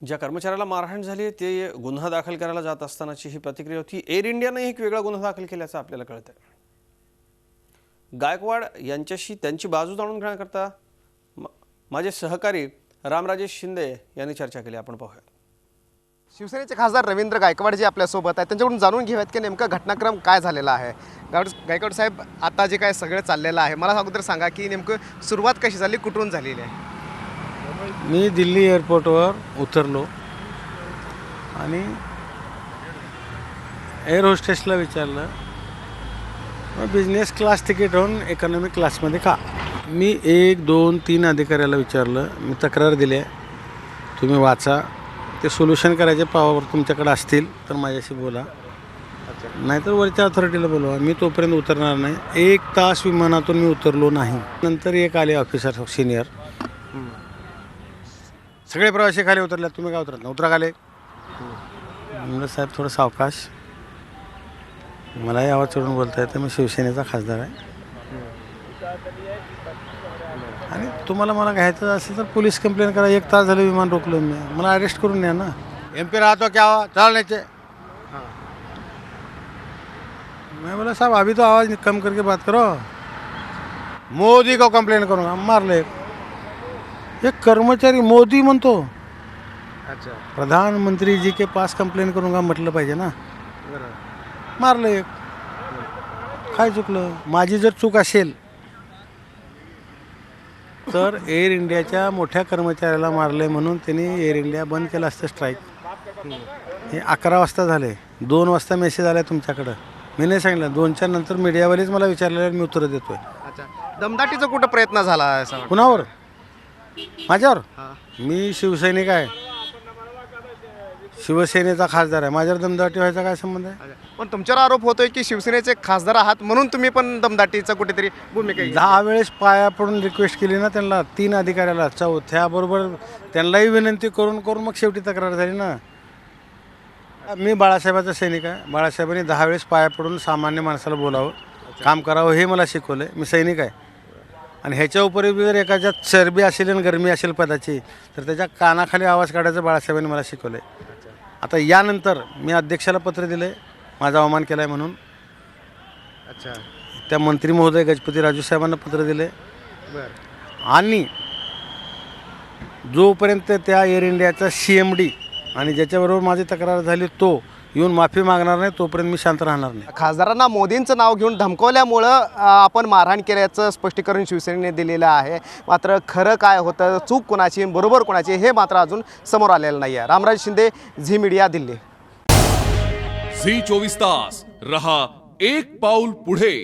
ज्या कर्मचाऱ्याला मारहाण झाली ते गुन्हा दाखल करायला जात असतानाची ही प्रतिक्रिया होती। एअर इंडियाने एक वेगळा गुन्हा दाखल केल्याचं आपल्याला कळतंय। गायकवाड यांच्याशी त्यांची बाजू जाणून घेण्याकरता माझे सहकारी रामराजेश शिंदे यांनी चर्चा केली। आपण पाहूया। शिवसेनेचे खासदार रवींद्र गायकवाड जे आपल्या सोबत आहेत त्यांच्याकडून जाणून घेऊयात की नेमका घटनाक्रम काय झालेला आहे। गायकवाड साहेब, आता जे काय सगळं चाललेलं आहे मला अगोदर सांगा की नेमकं सुरुवात कशी झाली, कुठून झालेली आहे? मी दिल्ली एअरपोर्टवर उतरलो आणि एअर होस्टेसला विचारलं बिझनेस क्लास तिकीट होऊन इकॉनॉमिक क्लासमध्ये का। मी 1, 2, 3 अधिकाऱ्याला विचारलं, मी तक्रार दिली आहे, तुम्ही वाचा, ते सोल्युशन करायचे पावर तुमच्याकडे असतील तर माझ्याशी बोला, नाहीतर वरच्या अथॉरिटीला बोलवा। मी तोपर्यंत उतरणार नाही। 1 तास विमानातून मी उतरलो नाही। नंतर एक आले ऑफिसर सिनियर, सगळे प्रवासी खाली उतरले, तुम्ही काय उतरत ना, उतरा खाली। म्हणलं साहेब थोडं सावकाश, मलाही आवाज चढून बोलता येतं, मी शिवसेनेचा खासदार आहे आणि तुम्हाला मला घ्यायचं असेल तर पोलीस कंप्लेंट करा। 1 तास झालं विमान रोखलं, मी मला अरेस्ट करून न्या ना। MP राहतो क्या हुआ, चल नीचे। मैं बोला साहब अभी तो आवाज़ कम करके बात करो, मोदी को कंप्लेंट करूँगा। मारले एक कर्मचारी, मोदी म्हणतो, अच्छा, प्रधानमंत्री जी के पास कंप्लेंट करूँगा म्हटलं पाहिजे ना। मारलं एक, काय चुकलं? माझी जर चूक असेल तर एअर इंडियाच्या मोठ्या कर्मचाऱ्याला मारले म्हणून त्यांनी एअर इंडिया बंद केलं असतं स्ट्राईक। हे 11 वाजता झाले, 2 वाजता मेसेज आला तुमच्याकडं, मी नाही सांगितलं। 2च्या नंतर मीडियावालेच मला विचारलेलं, मी उत्तर देतोय। अच्छा, दमदाटीचा कुठं प्रयत्न झाला आहे? कुणावर? माझ्यावर? मी शिवसैनिक आहे, शिवसेनेचा खासदार आहे, माझ्यावर दमदाटी व्हायचा काय संबंध आहे? पण तुमच्यावर आरोप होतोय की शिवसेनेचे खासदार आहात म्हणून तुम्ही पण दमदाटीचा कुठेतरी भूमिका घेतली. 10 वेळेस पाया पडून रिक्वेस्ट केली ना त्यांना, 3 अधिकाऱ्याला, 4थ्याबरोबर त्यांनाही विनंती करून मग शेवटी तक्रार झाली ना। मी बाळासाहेबाचा सैनिक आहे, बाळासाहेबांनी 10 वेळेस पाया पडून सामान्य माणसाला बोलावं, काम करावं, हे मला शिकवलं आहे। मी सैनिक आहे आणि ह्याच्या उपरी जर एखाद्या चरबी असेल आणि गरमी असेल पदाची तर त्याच्या कानाखाली आवाज काढायचं बाळासाहेबांनी मला शिकवलं आहे। आता यानंतर मी अध्यक्षाला पत्र दिलं आहे, माझा अवमान केला आहे म्हणून। अच्छा, त्या मंत्री महोदय गजपती राजू साहेबांना पत्र दिले आणि जोपर्यंत त्या एअर इंडियाचा CMD आणि ज्याच्याबरोबर माझी तक्रार झाली तो येऊन माफी मागणार नाही तोपर्यंत मी शांत राहणार नाही। खासदारांना मोदींचं नाव घेऊन धमकवल्यामुळं आपण मारहाण केल्याचं स्पष्टीकरण शिवसेनेने दिलेलं आहे। मात्र खरं काय होतं, चूक कोणाची, बरोबर कोणाची, हे मात्र अजून समोर आलेलं नाही आहे। रामराज शिंदे, झी मीडिया, दिल्ली। झी 24 तास रहा एक पाऊल पुढे।